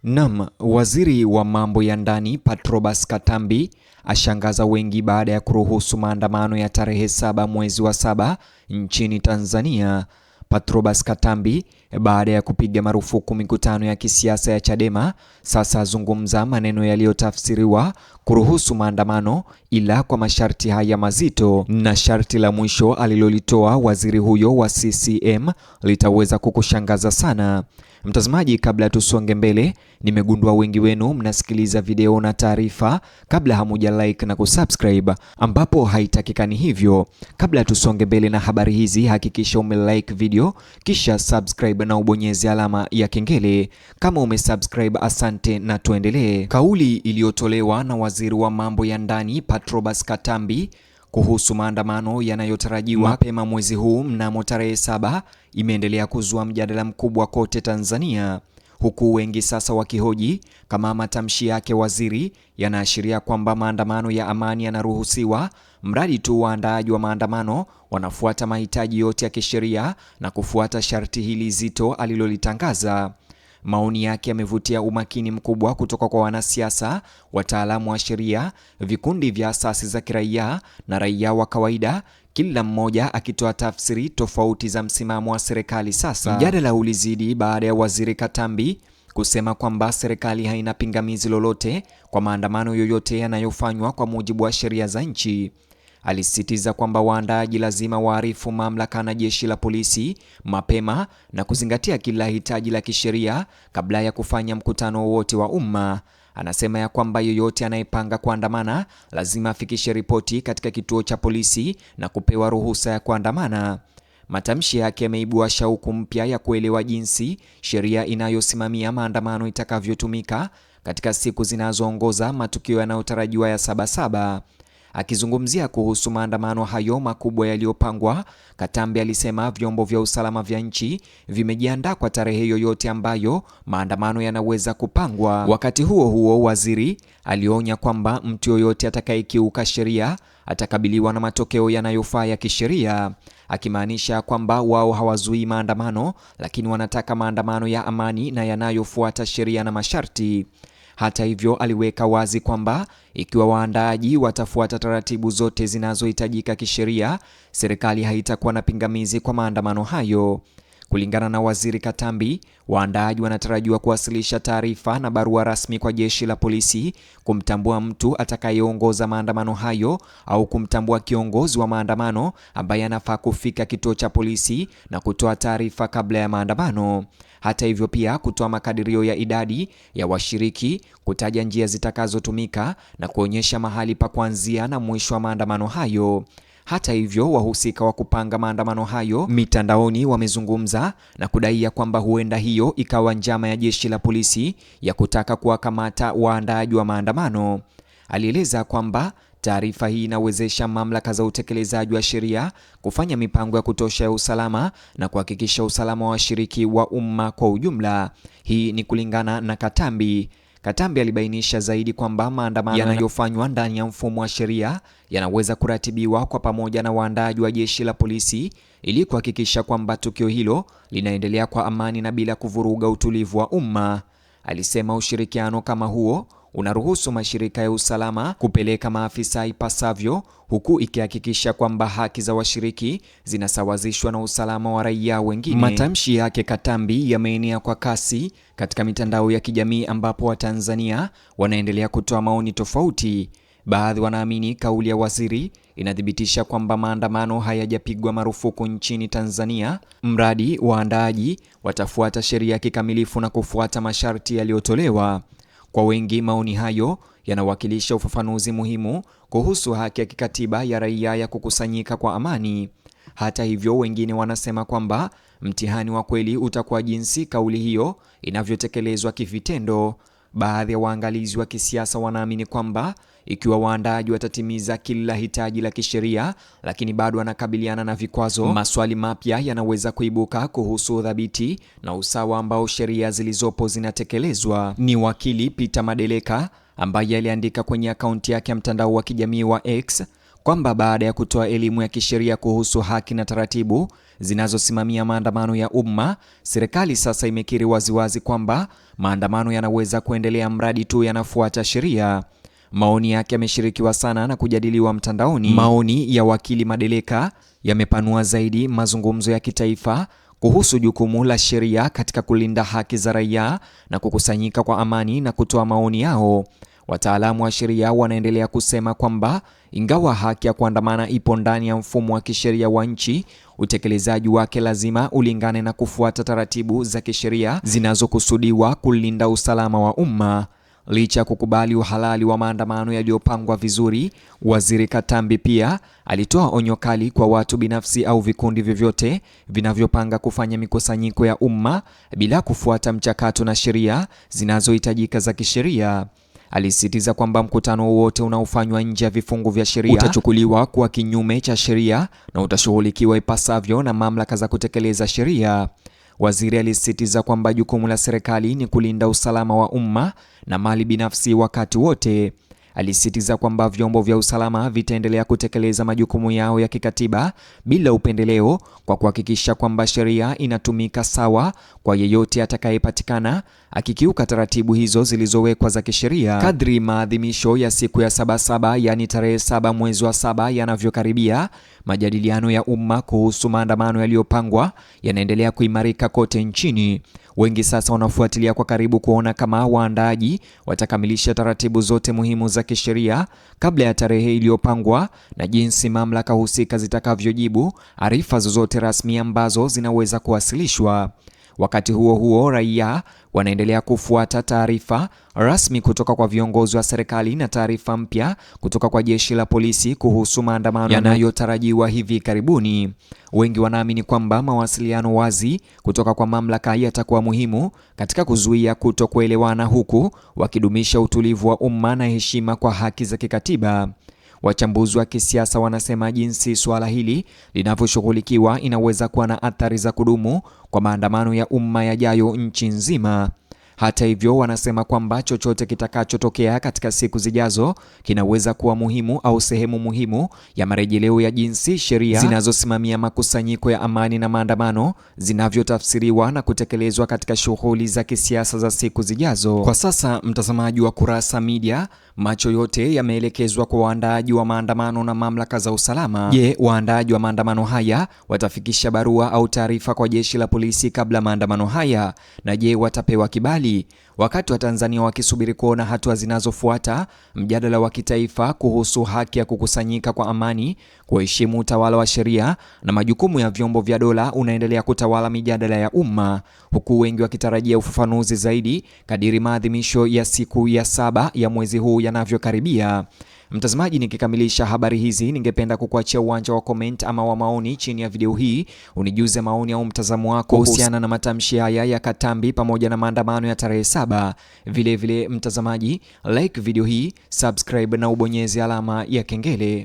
Naam, waziri wa mambo ya ndani Patrobas Katambi ashangaza wengi baada ya kuruhusu maandamano ya tarehe 7 mwezi wa 7 nchini Tanzania. Patrobas Katambi baada ya kupiga marufuku mikutano ya kisiasa ya Chadema sasa azungumza maneno yaliyotafsiriwa kuruhusu maandamano ila kwa masharti haya mazito, na sharti la mwisho alilolitoa waziri huyo wa CCM litaweza kukushangaza sana. Mtazamaji, kabla tusonge mbele, nimegundua wengi wenu mnasikiliza video na taarifa kabla hamuja like na kusubscribe, ambapo haitakikani hivyo. Kabla tusonge mbele na habari hizi, hakikisha umelike video kisha subscribe na ubonyeze alama ya kengele. Kama umesubscribe, asante na tuendelee. Kauli iliyotolewa na waziri wa mambo ya ndani Patrobas Katambi kuhusu maandamano yanayotarajiwa mapema mwezi huu mnamo tarehe 7 imeendelea kuzua mjadala mkubwa kote Tanzania, huku wengi sasa wakihoji kama matamshi yake waziri yanaashiria kwamba maandamano ya amani yanaruhusiwa mradi tu waandaaji wa maandamano wanafuata mahitaji yote ya kisheria na kufuata sharti hili zito alilolitangaza. Maoni yake yamevutia umakini mkubwa kutoka kwa wanasiasa, wataalamu wa sheria, vikundi vya asasi za kiraia na raia wa kawaida, kila mmoja akitoa tafsiri tofauti za msimamo wa serikali. Sasa mjadala ulizidi baada ya waziri Katambi kusema kwamba serikali haina pingamizi lolote kwa maandamano yoyote yanayofanywa kwa mujibu wa sheria za nchi. Alisisitiza kwamba waandaaji lazima waarifu mamlaka na jeshi la polisi mapema na kuzingatia kila hitaji la kisheria kabla ya kufanya mkutano wowote wa umma. Anasema ya kwamba yoyote anayepanga kuandamana lazima afikishe ripoti katika kituo cha polisi na kupewa ruhusa ya kuandamana. Matamshi yake yameibua shauku mpya ya kuelewa jinsi sheria inayosimamia maandamano itakavyotumika katika siku zinazoongoza matukio yanayotarajiwa ya Sabasaba. Akizungumzia kuhusu maandamano hayo makubwa yaliyopangwa, Katambi alisema vyombo vya usalama vya nchi vimejiandaa kwa tarehe yoyote ambayo maandamano yanaweza kupangwa. Wakati huo huo, waziri alionya kwamba mtu yoyote atakayekiuka sheria atakabiliwa na matokeo yanayofaa ya kisheria, akimaanisha kwamba wao hawazuii maandamano, lakini wanataka maandamano ya amani na yanayofuata sheria na masharti. Hata hivyo, aliweka wazi kwamba ikiwa waandaaji watafuata taratibu zote zinazohitajika kisheria, serikali haitakuwa na pingamizi kwa maandamano hayo. Kulingana na waziri Katambi, waandaaji wanatarajiwa kuwasilisha taarifa na barua rasmi kwa jeshi la polisi kumtambua mtu atakayeongoza maandamano hayo au kumtambua kiongozi wa maandamano ambaye anafaa kufika kituo cha polisi na kutoa taarifa kabla ya maandamano. Hata hivyo, pia kutoa makadirio ya idadi ya washiriki, kutaja njia zitakazotumika na kuonyesha mahali pa kuanzia na mwisho wa maandamano hayo. Hata hivyo, wahusika wa kupanga maandamano hayo mitandaoni wamezungumza na kudai kwamba huenda hiyo ikawa njama ya jeshi la polisi ya kutaka kuwakamata waandaaji wa maandamano. Alieleza kwamba taarifa hii inawezesha mamlaka za utekelezaji wa sheria kufanya mipango ya kutosha ya usalama na kuhakikisha usalama wa washiriki wa umma kwa ujumla. Hii ni kulingana na Katambi. Katambi alibainisha zaidi kwamba maandamano yanayofanywa ndani ya mfumo wa sheria yanaweza kuratibiwa kwa pamoja na waandaaji wa jeshi la polisi ili kuhakikisha kwamba tukio hilo linaendelea kwa amani na bila kuvuruga utulivu wa umma. Alisema ushirikiano kama huo unaruhusu mashirika ya usalama kupeleka maafisa ipasavyo, huku ikihakikisha kwamba haki za washiriki zinasawazishwa na usalama wa raia wengine. Matamshi yake Katambi yameenea kwa kasi katika mitandao ya kijamii, ambapo Watanzania wanaendelea kutoa maoni tofauti. Baadhi wanaamini kauli ya waziri inathibitisha kwamba maandamano hayajapigwa marufuku nchini Tanzania, mradi waandaaji watafuata sheria kikamilifu na kufuata masharti yaliyotolewa. Kwa wengi, maoni hayo yanawakilisha ufafanuzi muhimu kuhusu haki ya kikatiba ya raia ya kukusanyika kwa amani. Hata hivyo, wengine wanasema kwamba mtihani wa kweli utakuwa jinsi kauli hiyo inavyotekelezwa kivitendo. Baadhi ya waangalizi wa kisiasa wanaamini kwamba ikiwa waandaaji watatimiza kila hitaji la kisheria lakini bado wanakabiliana na vikwazo, maswali mapya yanaweza kuibuka kuhusu udhabiti na usawa ambao sheria zilizopo zinatekelezwa. Ni wakili Peter Madeleka ambaye aliandika kwenye akaunti yake ya mtandao wa kijamii wa X kwamba baada ya kutoa elimu ya kisheria kuhusu haki na taratibu zinazosimamia maandamano ya umma, serikali sasa imekiri waziwazi kwamba maandamano yanaweza kuendelea mradi tu yanafuata sheria. Maoni yake yameshirikiwa sana na kujadiliwa mtandaoni. Maoni ya wakili Madeleka yamepanua zaidi mazungumzo ya kitaifa kuhusu jukumu la sheria katika kulinda haki za raia na kukusanyika kwa amani na kutoa maoni yao. Wataalamu wa sheria wanaendelea kusema kwamba ingawa haki ya kuandamana ipo ndani ya mfumo wa kisheria wa nchi, utekelezaji wake lazima ulingane na kufuata taratibu za kisheria zinazokusudiwa kulinda usalama wa umma. Licha ya kukubali uhalali wa maandamano yaliyopangwa vizuri, Waziri Katambi pia alitoa onyo kali kwa watu binafsi au vikundi vyovyote vinavyopanga kufanya mikusanyiko ya umma bila kufuata mchakato na sheria zinazohitajika za kisheria. Alisisitiza kwamba mkutano wowote unaofanywa nje ya vifungu vya sheria utachukuliwa kuwa kinyume cha sheria na utashughulikiwa ipasavyo na mamlaka za kutekeleza sheria. Waziri alisisitiza kwamba jukumu la serikali ni kulinda usalama wa umma na mali binafsi wakati wote. Alisisitiza kwamba vyombo vya usalama vitaendelea kutekeleza majukumu yao ya kikatiba bila upendeleo kwa kuhakikisha kwamba sheria inatumika sawa kwa yeyote atakayepatikana akikiuka taratibu hizo zilizowekwa za kisheria. Kadri maadhimisho ya siku ya Sabasaba, yani tarehe 7 mwezi wa 7 yanavyokaribia, majadiliano ya umma kuhusu maandamano yaliyopangwa yanaendelea kuimarika kote nchini. Wengi sasa wanafuatilia kwa karibu kuona kama waandaaji watakamilisha taratibu zote muhimu za kisheria kabla ya tarehe iliyopangwa na jinsi mamlaka husika zitakavyojibu arifa zozote rasmi ambazo zinaweza kuwasilishwa. Wakati huo huo, raia wanaendelea kufuata taarifa rasmi kutoka kwa viongozi wa serikali na taarifa mpya kutoka kwa jeshi la polisi kuhusu maandamano yanayotarajiwa hivi karibuni. Wengi wanaamini kwamba mawasiliano wazi kutoka kwa mamlaka yatakuwa muhimu katika kuzuia kutokuelewana, huku wakidumisha utulivu wa umma na heshima kwa haki za kikatiba. Wachambuzi wa kisiasa wanasema jinsi suala hili linavyoshughulikiwa inaweza kuwa na athari za kudumu kwa maandamano ya umma yajayo nchi nzima. Hata hivyo, wanasema kwamba chochote kitakachotokea katika siku zijazo kinaweza kuwa muhimu au sehemu muhimu ya marejeleo ya jinsi sheria zinazosimamia makusanyiko ya amani na maandamano zinavyotafsiriwa na kutekelezwa katika shughuli za kisiasa za siku zijazo. Kwa sasa, mtazamaji wa Kurasa Media, macho yote yameelekezwa kwa waandaaji wa maandamano na mamlaka za usalama. Je, waandaaji wa maandamano haya watafikisha barua au taarifa kwa jeshi la polisi kabla maandamano haya? Na je, watapewa kibali? Wakati wa Tanzania wakisubiri kuona hatua zinazofuata, mjadala wa kitaifa kuhusu haki ya kukusanyika kwa amani, kuheshimu utawala wa sheria na majukumu ya vyombo vya dola unaendelea kutawala mijadala ya umma, huku wengi wakitarajia ufafanuzi zaidi kadiri maadhimisho ya siku ya 7 ya mwezi huu yanavyokaribia. Mtazamaji, nikikamilisha habari hizi, ningependa kukuachia uwanja wa comment ama wa maoni chini ya video hii. Unijuze maoni au mtazamo wako kuhusiana na matamshi haya ya Katambi pamoja na maandamano ya tarehe 7. Vile mtazamaji, like video hii, subscribe na ubonyeze alama ya kengele.